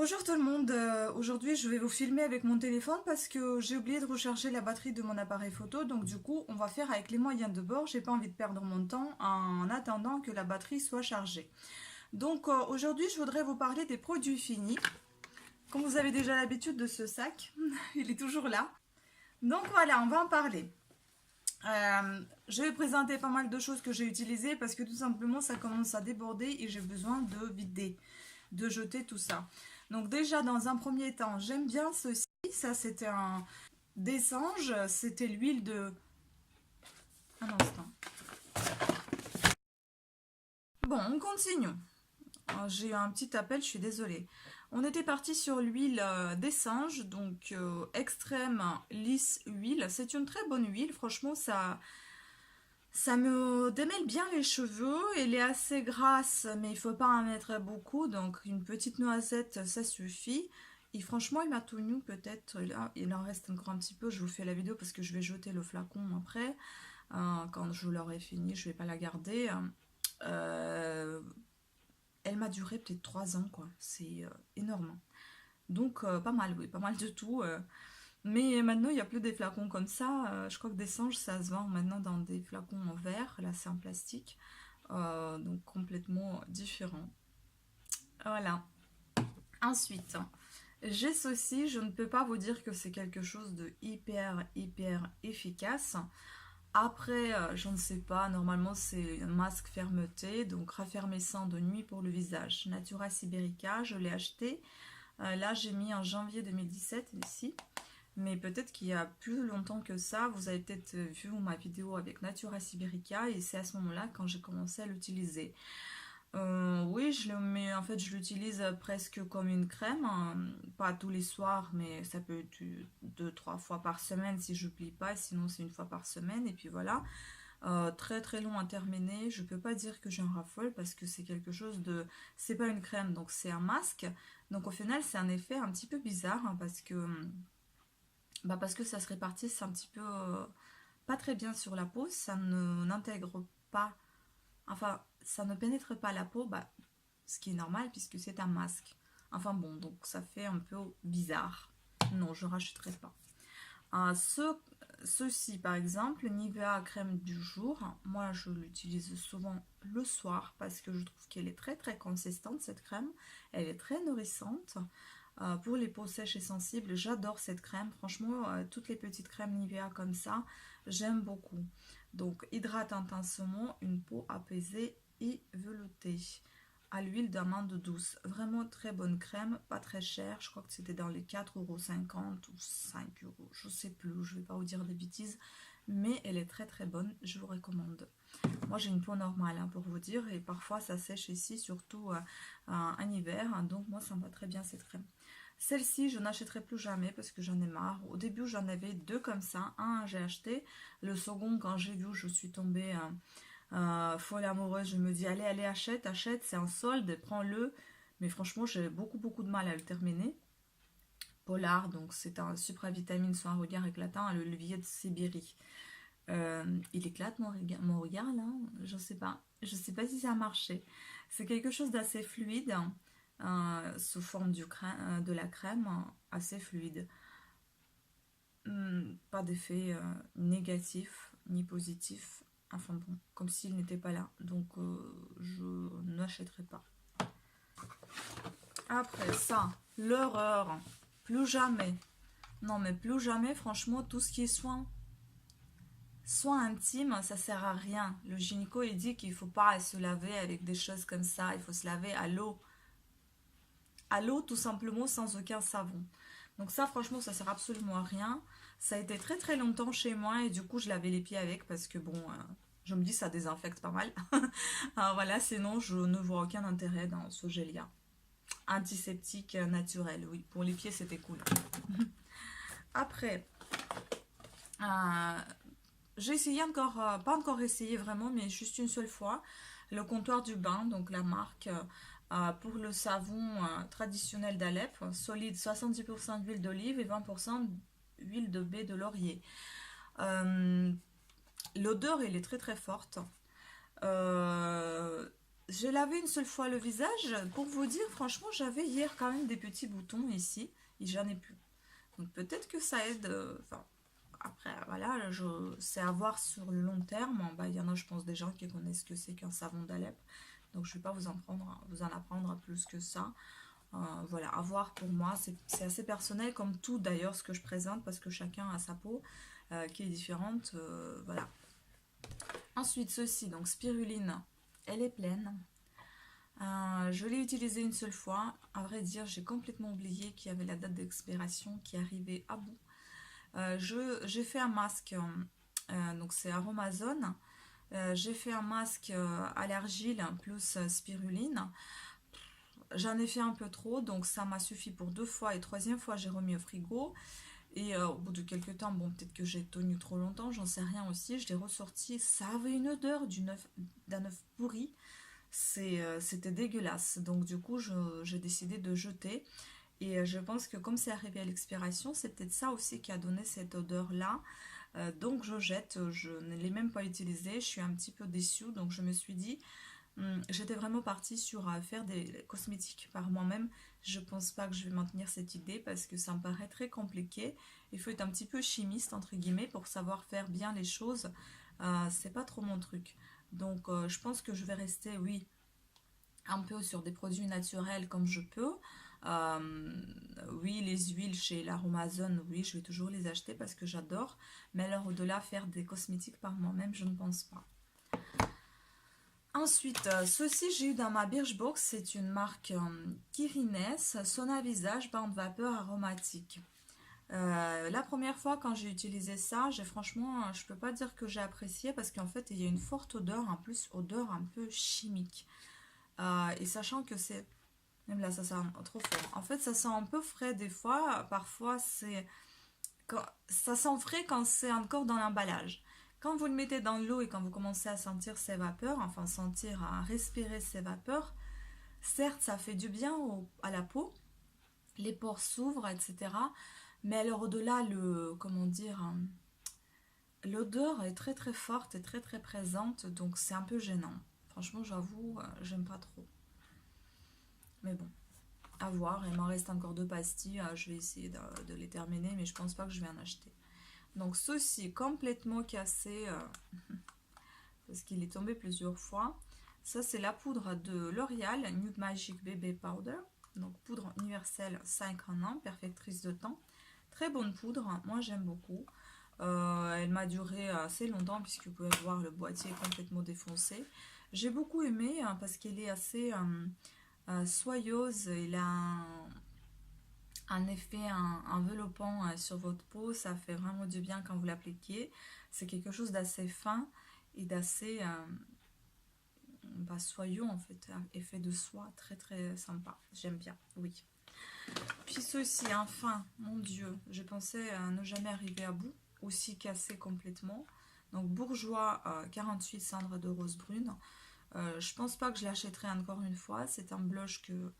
Bonjour tout le monde, aujourd'hui je vais vous filmer avec mon téléphone parce que j'ai oublié de recharger la batterie de mon appareil photo, donc du coup on va faire avec les moyens de bord, j'ai pas envie de perdre mon temps en attendant que la batterie soit chargée. Donc aujourd'hui je voudrais vous parler des produits finis. Comme vous avez déjà l'habitude de ce sac, il est toujours là. Donc voilà, on va en parler. Je vais présenter pas mal de choses que j'ai utilisées parce que tout simplement ça commence à déborder et j'ai besoin de vider, de jeter tout ça. Donc déjà dans un premier temps, j'aime bien ceci. Ça c'était un d'essence, c'était l'huile de... Un instant. Bon, on continue. J'ai eu un petit appel, je suis désolée. On était parti sur l'huile d'essence, donc extrême lisse huile. C'est une très bonne huile, franchement ça me démêle bien les cheveux. Elle est assez grasse, mais il faut pas en mettre beaucoup. Donc une petite noisette, ça suffit. Et franchement, il m'a tout nu peut-être. Là, il en reste encore un petit peu. Je vous fais la vidéo parce que je vais jeter le flacon après. Quand je l'aurai fini, je vais pas la garder. Euh, Elle m'a duré peut-être 3 ans, quoi. C'est énorme. Donc pas mal, oui, pas mal de tout. Mais maintenant, il n'y a plus des flacons comme ça. Je crois que des singes, ça se vend maintenant dans des flacons en verre. Là, c'est en plastique. Donc, complètement différent. Voilà. Ensuite, j'ai ceci. Je ne peux pas vous dire que c'est quelque chose de hyper efficace. Après, je ne sais pas. Normalement, c'est un masque fermeté. Donc, raffermissant de nuit pour le visage. Natura Siberica, je l'ai acheté. Là, j'ai mis en janvier 2017 ici. Mais peut-être qu'il y a plus longtemps que ça, vous avez peut-être vu ma vidéo avec Natura Siberica et c'est à ce moment-là quand j'ai commencé à l'utiliser. Oui, je le mets, en fait, je l'utilise presque comme une crème, hein, pas tous les soirs, mais ça peut être 2, 3 fois par semaine si je n'oublie pas, sinon c'est une fois par semaine et puis voilà. Très long à terminer, je peux pas dire que j'en raffole parce que c'est quelque chose de, c'est pas une crème donc c'est un masque, donc au final c'est un effet un petit peu bizarre hein, parce que ça se répartisse un petit peu pas très bien sur la peau, ça ne n'intègre pas, enfin ça ne pénètre pas la peau, ce qui est normal puisque c'est un masque. Enfin bon, donc ça fait un peu bizarre. Non, je rachèterai pas. Ceci par exemple, Nivea crème du jour, moi je l'utilise souvent le soir parce que je trouve qu'elle est très consistante cette crème, elle est très nourrissante. Pour les peaux sèches et sensibles, j'adore cette crème. Franchement, toutes les petites crèmes Nivea comme ça, j'aime beaucoup. Donc, hydrate intensément une peau apaisée et veloutée. À l'huile d'amande douce. Vraiment très bonne crème, pas très chère. Je crois que c'était dans les 4,50 € ou 5 €. Je sais plus, je vais pas vous dire des bêtises. Mais elle est très bonne, je vous recommande. Moi j'ai une peau normale hein, pour vous dire. Et parfois ça sèche ici, surtout en hiver. Donc moi ça me va très bien cette crème. Celle-ci, je n'achèterai plus jamais parce que j'en ai marre. Au début, j'en avais 2 comme ça. Un, j'ai acheté. Le second, quand j'ai vu, je suis tombée folle amoureuse. Je me dis, allez, achète, c'est un solde, prends-le. Mais franchement, j'ai beaucoup de mal à le terminer. Polar, donc c'est un supravitamine sur un regard éclatant, le levier de Sibérie. Il éclate mon regard là, je sais pas. Je sais pas si ça a marché. C'est quelque chose d'assez fluide, sous forme de la crème, assez fluide. Pas d'effet négatif ni positif. Enfin bon, comme s'il n'était pas là. Donc je n'achèterai pas. Après ça, l'horreur. Plus jamais. Non mais plus jamais, franchement, tout ce qui est soins intimes, ça sert à rien. Le gynéco, il dit qu'il faut pas se laver avec des choses comme ça. Il faut se laver à l'eau. À l'eau, tout simplement, sans aucun savon. Donc ça, franchement, ça sert absolument à rien. Ça a été très longtemps chez moi et du coup, je lavais les pieds avec parce que bon, je me dis ça désinfecte pas mal. Alors voilà, sinon, je ne vois aucun intérêt dans ce gel-là. Antiseptique naturel, oui. Pour les pieds, c'était cool. Après, euh, j'ai essayé encore, pas encore essayé vraiment, mais juste une seule fois, le comptoir du bain, donc la marque pour le savon traditionnel d'Alep, solide 70% d'huile d'olive et 20% d'huile de baie de laurier. Euh, L'odeur, elle est très forte. Euh, j'ai lavé une seule fois le visage. Pour vous dire, franchement, j'avais hier quand même des petits boutons ici. Et j'en ai plus. Donc peut-être que ça aide. Enfin, après, voilà, c'est à voir sur le long terme. Bah, il y en a, je pense, des gens qui connaissent ce que c'est qu'un savon d'Alep. Donc je ne vais pas vous en apprendre plus que ça. Voilà, à voir pour moi. C'est assez personnel, comme tout d'ailleurs, ce que je présente, parce que chacun a sa peau qui est différente. Voilà. Ensuite, ceci, donc spiruline, elle est pleine. Je l'ai utilisée une seule fois. À vrai dire, j'ai complètement oublié qu'il y avait la date d'expiration qui arrivait à bout. J'ai fait un masque, donc c'est Aromazone. J'ai fait un masque à l'argile plus spiruline. J'en ai fait un peu trop, donc ça m'a suffi pour 2 fois. Et troisième fois, j'ai remis au frigo. Et au bout de quelques temps, bon, peut-être que j'ai tenu trop longtemps, j'en sais rien aussi. Je l'ai ressorti. Ça avait une odeur d'un œuf pourri. C'était dégueulasse. Donc du coup, j'ai décidé de jeter. Et je pense que comme c'est arrivé à l'expiration, c'est peut-être ça aussi qui a donné cette odeur-là. Donc je jette, je ne l'ai même pas utilisé. Je suis un petit peu déçue. Donc je me suis dit, j'étais vraiment partie sur faire des cosmétiques par moi-même. Je pense pas que je vais maintenir cette idée parce que ça me paraît très compliqué. Il faut être un petit peu chimiste entre guillemets pour savoir faire bien les choses. C'est pas trop mon truc. Donc je pense que je vais rester, oui, un peu sur des produits naturels comme je peux. Euh, oui, les huiles chez l'Aromazone, oui, je vais toujours les acheter parce que j'adore. Mais alors au-delà, faire des cosmétiques par moi-même, je ne pense pas. Ensuite, ceci j'ai eu dans ma Birchbox, c'est une marque Kirines, Sona Visage Bain de vapeur aromatique. La première fois quand j'ai utilisé ça, j'ai franchement, je peux pas dire que j'ai apprécié parce qu'en fait il y a une forte odeur, en plus odeur un peu chimique. Et sachant que c'est, même là ça sent trop fort. En fait ça sent un peu frais des fois, parfois ça sent frais quand c'est encore dans l'emballage. Quand vous le mettez dans l'eau et quand vous commencez à sentir ces vapeurs, enfin sentir, à respirer ces vapeurs, certes ça fait du bien à la peau, les pores s'ouvrent, etc. Mais alors au-delà, comment dire, l'odeur est très très forte et très très présente, donc c'est un peu gênant. Franchement, j'avoue, j'aime pas trop. Mais bon, à voir. Il m'en reste encore 2 pastilles. Je vais essayer de les terminer, mais je pense pas que je vais en acheter. Donc ceci complètement cassé parce qu'il est tombé plusieurs fois. Ça c'est la poudre de L'Oréal Nude Magic Baby Powder. Donc poudre universelle 5 en 1, perfectrice de temps. Très bonne poudre, moi j'aime beaucoup. Elle m'a duré assez longtemps puisque vous pouvez voir le boîtier est complètement défoncé. J'ai beaucoup aimé parce qu'elle est assez soyeuse. Elle a un effet enveloppant sur votre peau. Ça fait vraiment du bien quand vous l'appliquez. C'est quelque chose d'assez fin et d'assez soyeux en fait. Un effet de soie très très sympa. J'aime bien, oui. Puis ceci, enfin, mon Dieu, je pensais ne jamais arriver à bout, aussi cassé complètement. Donc Bourjois 48 cendres de rose brune. Je pense pas que je l'achèterai encore une fois. C'est un blush que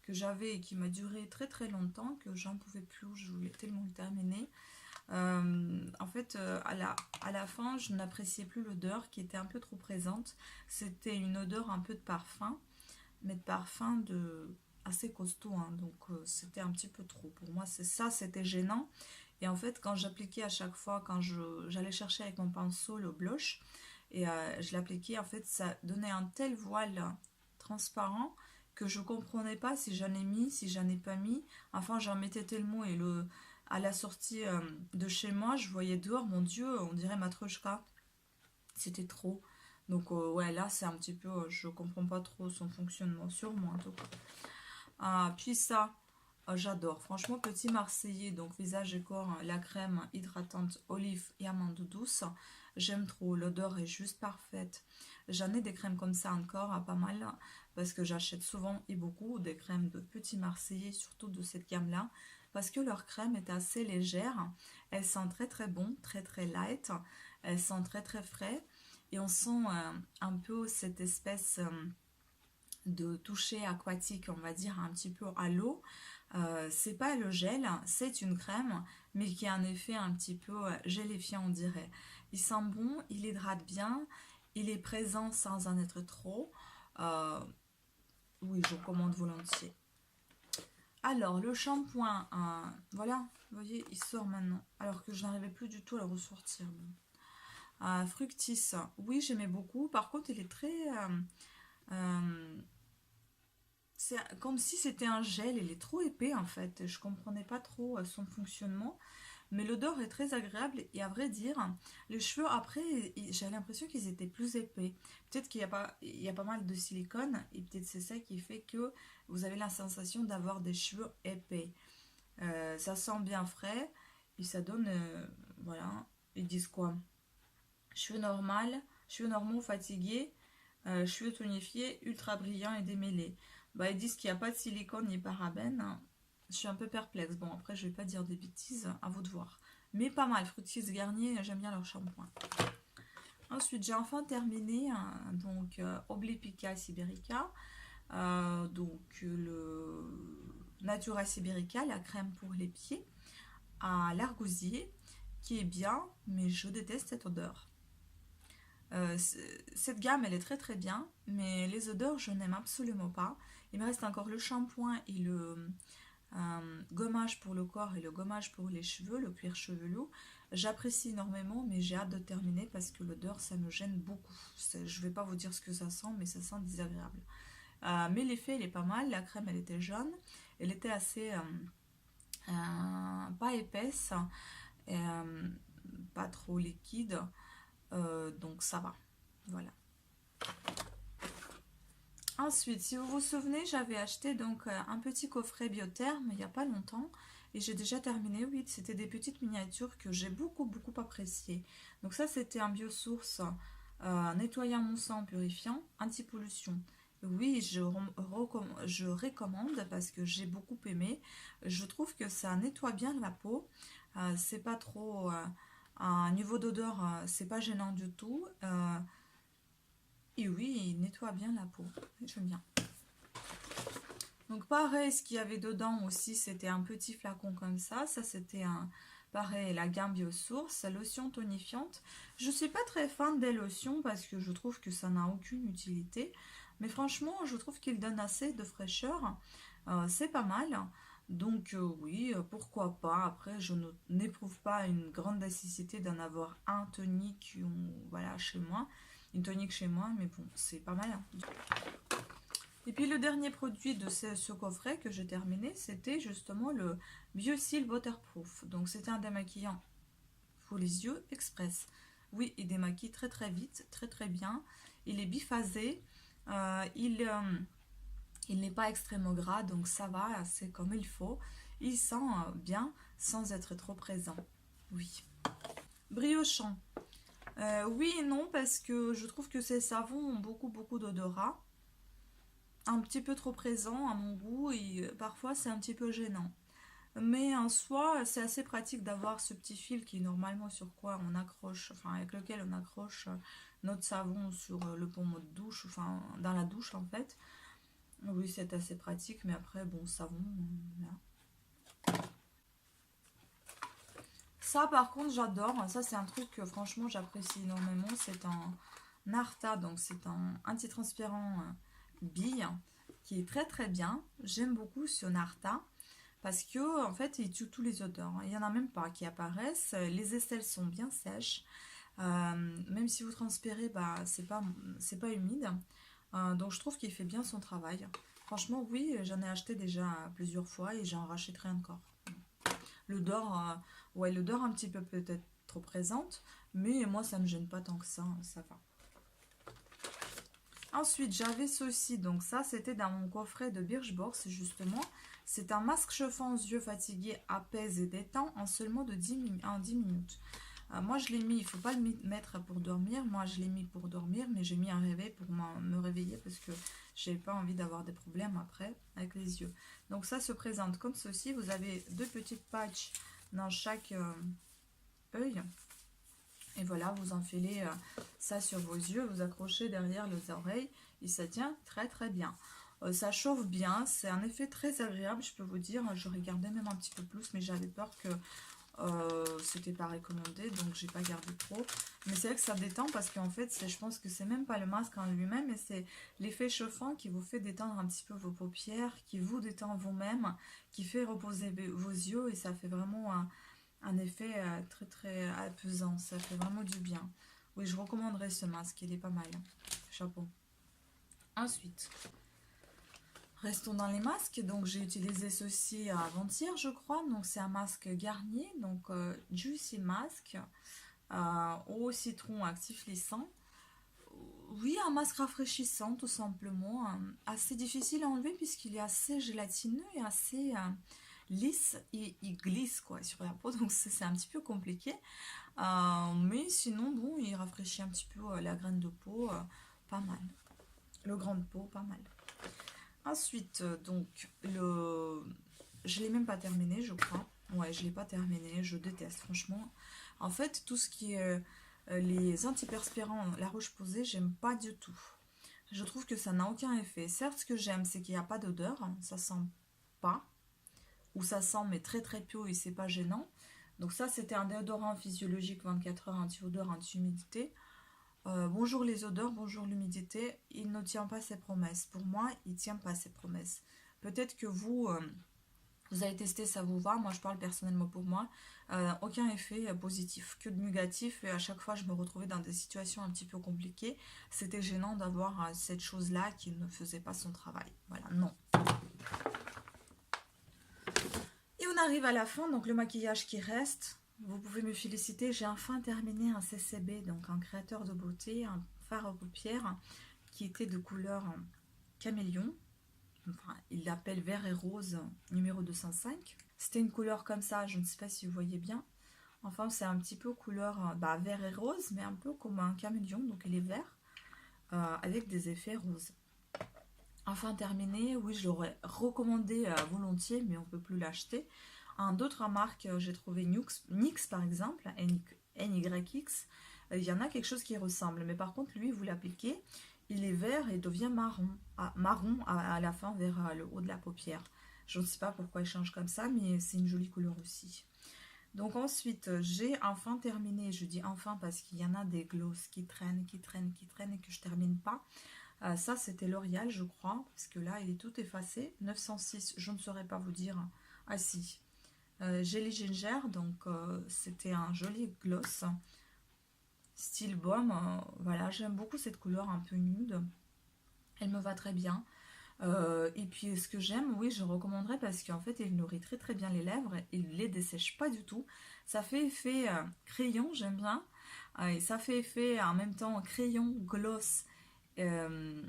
j'avais et qui m'a duré très très longtemps, que j'en pouvais plus, je voulais tellement le terminer. En fait, à la fin, je n'appréciais plus l'odeur qui était un peu trop présente. C'était une odeur un peu de parfum, mais de parfum assez costaud, hein, donc c'était un petit peu trop. Pour moi, c'était gênant. Et en fait, quand j'appliquais à chaque fois, quand j'allais chercher avec mon pinceau le blush, et je l'appliquais, en fait, ça donnait un tel voile transparent que je comprenais pas si j'en ai mis, si j'en ai pas mis. Enfin, j'en mettais tellement et à la sortie de chez moi, je voyais dehors, mon Dieu, on dirait Matryoshka. C'était trop. Donc ouais, là, c'est un petit peu, je comprends pas trop son fonctionnement sur moi en tout cas. Puis ça, j'adore. Franchement, petit Marseillais, donc visage et corps, la crème hydratante olive et amande douce. J'aime trop, l'odeur est juste parfaite. J'en ai des crèmes comme ça encore, pas mal, parce que j'achète souvent et beaucoup des crèmes de petit Marseillais, surtout de cette gamme-là, parce que leur crème est assez légère. Elles sentent très très bon, très très light. Elles sentent très très frais. Et on sent un peu cette espèce de toucher aquatique, on va dire un petit peu à l'eau. C'est pas le gel, c'est une crème, mais qui a un effet un petit peu gélifiant, on dirait. Il sent bon, il hydrate bien, il est présent sans en être trop. Euh, oui, je recommande volontiers. Alors, le shampoing, voilà, vous voyez, il sort maintenant. Alors que je n'arrivais plus du tout à le ressortir. Bon. Fructis, oui, j'aimais beaucoup. Par contre, il est très... euh, c'est comme si c'était un gel, il est trop épais en fait. Je comprenais pas trop son fonctionnement. Mais l'odeur est très agréable et à vrai dire, les cheveux après, j'ai l'impression qu'ils étaient plus épais. Peut-être qu'il y a pas mal de silicone et peut-être c'est ça qui fait que vous avez la sensation d'avoir des cheveux épais. Ça sent bien frais et ça donne, voilà, ils disent quoi? Cheveux normal, cheveux normaux, fatigués, cheveux tonifiés, ultra brillants et démêlés. Bah, ils disent qu'il n'y a pas de silicone ni parabènes, hein. Je suis un peu perplexe. Bon, après, je vais pas dire des bêtises, à vous de voir. Mais pas mal, Fructis Garnier, j'aime bien leur shampoing. Ensuite, j'ai enfin terminé donc Oblipica Siberica. Le Natura Siberica, la crème pour les pieds, à l'argousier, qui est bien, mais je déteste cette odeur. Cette gamme, elle est très très bien, mais les odeurs, je n'aime absolument pas. Il me reste encore le shampoing et le gommage pour le corps et le gommage pour les cheveux, le cuir chevelu. J'apprécie énormément, mais j'ai hâte de terminer parce que l'odeur, ça me gêne beaucoup. Je vais pas vous dire ce que ça sent, mais ça sent désagréable. Mais l'effet, il est pas mal. La crème, elle était jaune. Elle était assez... pas épaisse, euh, pas trop liquide. Donc ça va. Voilà. Ensuite, si vous vous souvenez, j'avais acheté donc un petit coffret Biotherme il n'y a pas longtemps et j'ai déjà terminé. Oui, c'était des petites miniatures que j'ai beaucoup appréciées. Donc ça, c'était un biosource nettoyant mon sang, purifiant, anti-pollution. Oui, je recommande parce que j'ai beaucoup aimé. Je trouve que ça nettoie bien la peau. C'est pas trop... un niveau d'odeur, c'est pas gênant du tout. Et oui, il nettoie bien la peau. J'aime bien. Donc pareil, ce qu'il y avait dedans aussi, c'était un petit flacon comme ça. Ça, c'était pareil, la gamme Biosource, lotion tonifiante. Je ne suis pas très fan des lotions parce que je trouve que ça n'a aucune utilité. Mais franchement, je trouve qu'il donne assez de fraîcheur. C'est pas mal. Donc oui, pourquoi pas. Après, je n'éprouve pas une grande nécessité d'en avoir un tonique voilà, chez moi. Une tonique chez moi, mais bon, c'est pas mal. Et puis le dernier produit de ce coffret que j'ai terminé, c'était justement le Biosil Waterproof. Donc c'était un démaquillant pour les yeux express. Oui, il démaquille très vite, très bien. Il est biphasé. Il n'est pas extrêmement gras, donc ça va, c'est comme il faut. Il sent bien sans être trop présent. Oui. Briochant. Oui et non, parce que je trouve que ces savons ont beaucoup d'odorat. Un petit peu trop présent à mon goût et parfois c'est un petit peu gênant. Mais en soi, c'est assez pratique d'avoir ce petit fil qui est normalement sur quoi on accroche, enfin avec lequel on accroche notre savon sur le pommeau de douche, enfin dans la douche en fait. Oui, c'est assez pratique, mais après, bon, savon, là. Ça, par contre, j'adore. Ça, c'est un truc que franchement, j'apprécie énormément. C'est un Narta, donc c'est un antitranspirant bille qui est très bien. J'aime beaucoup ce Narta parce que en fait, il tue tous les odeurs. Il y en a même pas qui apparaissent. Les aisselles sont bien sèches. Même si vous transpirez, bah, c'est pas humide. Donc je trouve qu'il fait bien son travail. Franchement, oui, j'en ai acheté déjà plusieurs fois et j'en rachèterai encore. L'odeur, ouais, l'odeur un petit peu peut-être trop présente, mais moi ça me gêne pas tant que ça va. Ensuite, j'avais ceci, donc ça c'était dans mon coffret de Birchbox justement. C'est un masque chauffant aux yeux fatigués, apaise et détend en seulement de 10 minutes. Moi je l'ai mis, il ne faut pas le mettre pour dormir, moi je l'ai mis pour dormir, mais j'ai mis un réveil pour me réveiller parce que j'ai pas envie d'avoir des problèmes après avec les yeux. Donc ça se présente comme ceci, vous avez deux petites patchs dans chaque œil. Et voilà, vous enfilez ça sur vos yeux, vous accrochez derrière les oreilles et ça tient très bien. Ça chauffe bien, c'est un effet très agréable, je peux vous dire. Je regardais même un petit peu plus, mais j'avais peur que C'était pas recommandé, donc j'ai pas gardé trop. Mais c'est vrai que ça détend parce qu'en fait, je pense que c'est même pas le masque en lui-même, mais c'est l'effet chauffant qui vous fait détendre un petit peu vos paupières, qui vous détend vous-même, qui fait reposer vos yeux et ça fait vraiment un effet très très apaisant. Ça fait vraiment du bien. Oui, je recommanderais ce masque, il est pas mal. Chapeau. Ensuite, restons dans les masques. Donc, j'ai utilisé ceci avant-hier, je crois. Donc, c'est un masque Garnier, donc Juicy Mask au citron actiflissant. Oui, un masque rafraîchissant, tout simplement. Assez difficile à enlever puisqu'il est assez gélatineux et assez lisse et il glisse quoi sur la peau. Donc, c'est un petit peu compliqué. Mais sinon, bon, il rafraîchit un petit peu la graine de peau. Pas mal. Le grain de peau, pas mal. Ensuite, donc, je l'ai même pas terminé, je crois. Ouais, je l'ai pas terminé, je déteste, franchement. En fait, tout ce qui est les antiperspirants, la roche-posay, j'aime pas du tout. Je trouve que ça n'a aucun effet. Certes, ce que j'aime, c'est qu'il n'y a pas d'odeur, hein, ça sent pas. Ou ça sent, mais très très peu et c'est pas gênant. Donc ça, c'était un déodorant physiologique 24 heures anti-odeur, anti-humidité. Bonjour les odeurs, bonjour l'humidité, il ne tient pas ses promesses. Pour moi, il ne tient pas ses promesses. Peut-être que vous avez testé, ça vous va. Moi, je parle personnellement pour moi. Aucun effet positif, que de négatif. Et à chaque fois, je me retrouvais dans des situations un petit peu compliquées. C'était gênant d'avoir cette chose-là qui ne faisait pas son travail. Voilà, non. Et on arrive à la fin, donc le maquillage qui reste. Vous pouvez me féliciter, j'ai enfin terminé un CCB, donc un créateur de beauté, un fard aux paupières qui était de couleur caméléon. Enfin, il l'appelle vert et rose numéro 205. C'était une couleur comme ça, je ne sais pas si vous voyez bien. Enfin, c'est un petit peu couleur vert et rose, mais un peu comme un caméléon, donc il est vert, avec des effets roses. Enfin terminé, oui, je l'aurais recommandé volontiers, mais on ne peut plus l'acheter. D'autres marques, j'ai trouvé NYX par exemple, NYX. Il y en a quelque chose qui ressemble, mais par contre, lui, vous l'appliquez, il est vert et devient marron à la fin vers le haut de la paupière. Je ne sais pas pourquoi il change comme ça, mais c'est une jolie couleur aussi. Donc ensuite, j'ai enfin terminé. Je dis enfin parce qu'il y en a des gloss qui traînent et que je termine pas. Ça, c'était L'Oréal, je crois, parce que là, il est tout effacé. 906, je ne saurais pas vous dire. Ah si, Jelly Ginger, donc c'était un joli gloss, style baume. Voilà, j'aime beaucoup cette couleur un peu nude. Elle me va très bien. Et puis, ce que j'aime, oui, je recommanderais parce qu'en fait, il nourrit très très bien les lèvres. Il ne les dessèche pas du tout. Ça fait effet crayon, j'aime bien. Et ça fait effet en même temps crayon, gloss. euh,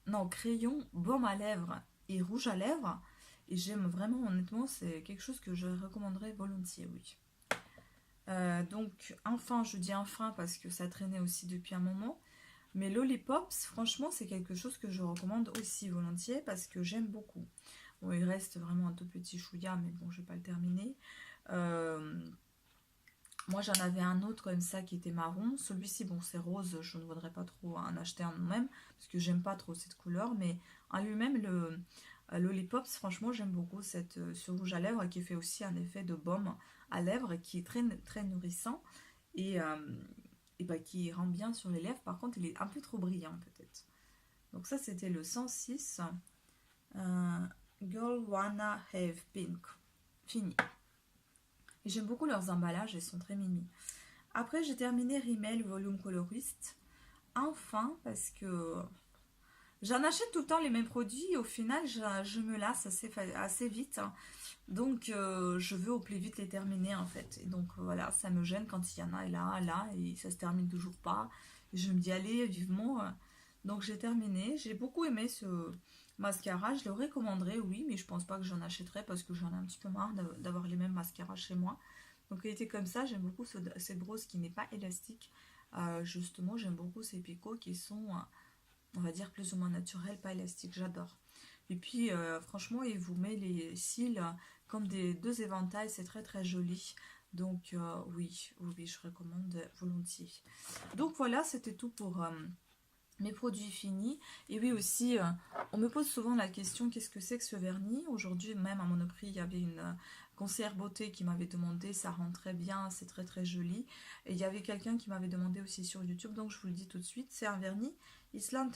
non, crayon, baume à lèvres et rouge à lèvres. Et j'aime vraiment, honnêtement, c'est quelque chose que je recommanderais volontiers, oui. Donc, enfin, je dis enfin parce que ça traînait aussi depuis un moment. Mais Lollipops, franchement, c'est quelque chose que je recommande aussi volontiers parce que j'aime beaucoup. Bon, il reste vraiment un tout petit chouïa, mais bon, je vais pas le terminer. Euh, Moi, j'en avais un autre comme ça qui était marron. Celui-ci, bon, c'est rose. Je ne voudrais pas trop en acheter un même parce que j'aime pas trop cette couleur. Mais en lui-même, le Lollipops, franchement, j'aime beaucoup ce rouge à lèvres qui fait aussi un effet de baume à lèvres qui est très, très nourrissant et, bah, qui rend bien sur les lèvres. Par contre, il est un peu trop brillant peut-être. Donc ça, c'était le 106. Girl Wanna Have Pink. Fini. Et j'aime beaucoup leurs emballages, ils sont très mimi. Après, j'ai terminé Rimmel Volume Colorist. Enfin, parce que j'en achète tout le temps les mêmes produits et au final, je me lasse assez vite. Donc, je veux au plus vite les terminer en fait. Et donc, voilà, ça me gêne quand il y en a là, et ça se termine toujours pas. Et je me dis, allez, vivement. Donc, j'ai terminé. J'ai beaucoup aimé ce mascara. Je le recommanderais, oui, mais je pense pas que j'en achèterais parce que j'en ai un petit peu marre d'avoir les mêmes mascaras chez moi. Donc, il était comme ça. J'aime beaucoup cette brosse qui n'est pas élastique. Justement, j'aime beaucoup ces picots qui sont, on va dire, plus ou moins naturels, pas élastiques. J'adore. Et puis, franchement, il vous met les cils comme des deux éventails. C'est très, très joli. Donc, oui, je recommande volontiers. Donc, voilà, c'était tout pour mes produits finis. Et oui, aussi, On me pose souvent la question, qu'est-ce que c'est que ce vernis? Aujourd'hui, même à Monoprix, il y avait une conseillère beauté qui m'avait demandé, ça rend très bien, c'est très très joli. Et il y avait quelqu'un qui m'avait demandé aussi sur YouTube, donc je vous le dis tout de suite, c'est un vernis Island,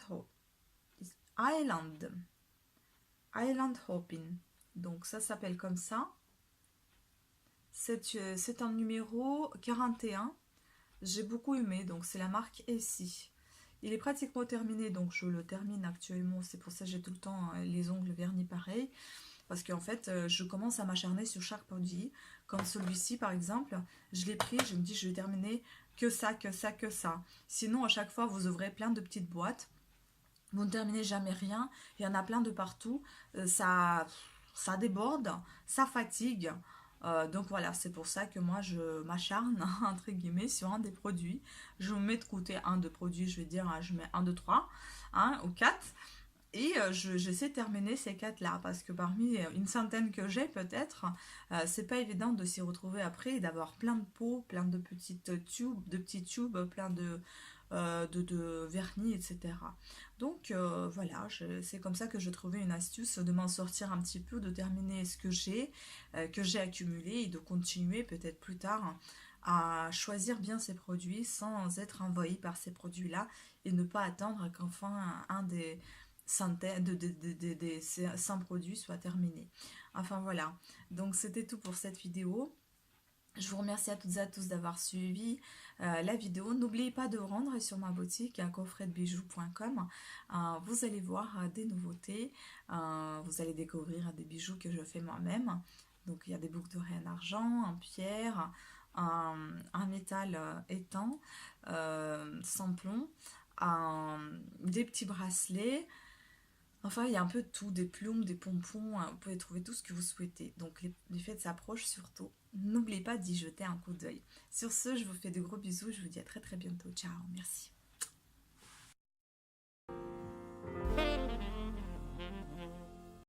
Island Hopping. Donc ça s'appelle comme ça. C'est un numéro 41. J'ai beaucoup aimé, donc c'est la marque Essie. Il est pratiquement terminé, donc je le termine actuellement. C'est pour ça que j'ai tout le temps les ongles vernis pareil. Parce qu'en fait, je commence à m'acharner sur chaque produit. Comme celui-ci, par exemple, je l'ai pris, je me dis, je vais terminer que ça, que ça, que ça. Sinon, à chaque fois, vous ouvrez plein de petites boîtes. Vous ne terminez jamais rien. Il y en a plein de partout. Ça déborde, ça fatigue. Donc voilà, c'est pour ça que moi je m'acharne entre guillemets sur un des produits. Je me mets de côté un de produits, je vais dire, je mets un, deux, trois, un ou quatre. Et j'essaie de terminer ces quatre-là, parce que parmi une centaine que j'ai peut-être, c'est pas évident de s'y retrouver après et d'avoir plein de pots, plein de petites tubes, de petits tubes, plein de vernis, etc. Donc voilà, c'est comme ça que je trouvais une astuce de m'en sortir un petit peu, de terminer ce que j'ai accumulé et de continuer peut-être plus tard à choisir bien ces produits sans être envahi par ces produits-là et ne pas attendre qu'enfin un des centaines des 100 produits soit terminé. Enfin voilà, donc c'était tout pour cette vidéo. Je vous remercie à toutes et à tous d'avoir suivi la vidéo. N'oubliez pas de vous rendre sur ma boutique à coffretdebijoux.com. Vous allez voir des nouveautés. Vous allez découvrir des bijoux que je fais moi-même. Donc il y a des boucles d'oreilles en argent, en pierre, un métal étanche, sans plomb, des petits bracelets. Enfin, il y a un peu de tout, des plumes, des pompons, vous pouvez trouver tout ce que vous souhaitez. Donc les fêtes s'approchent surtout. N'oubliez pas d'y jeter un coup d'œil. Sur ce, je vous fais de gros bisous, je vous dis à très très bientôt. Ciao, merci.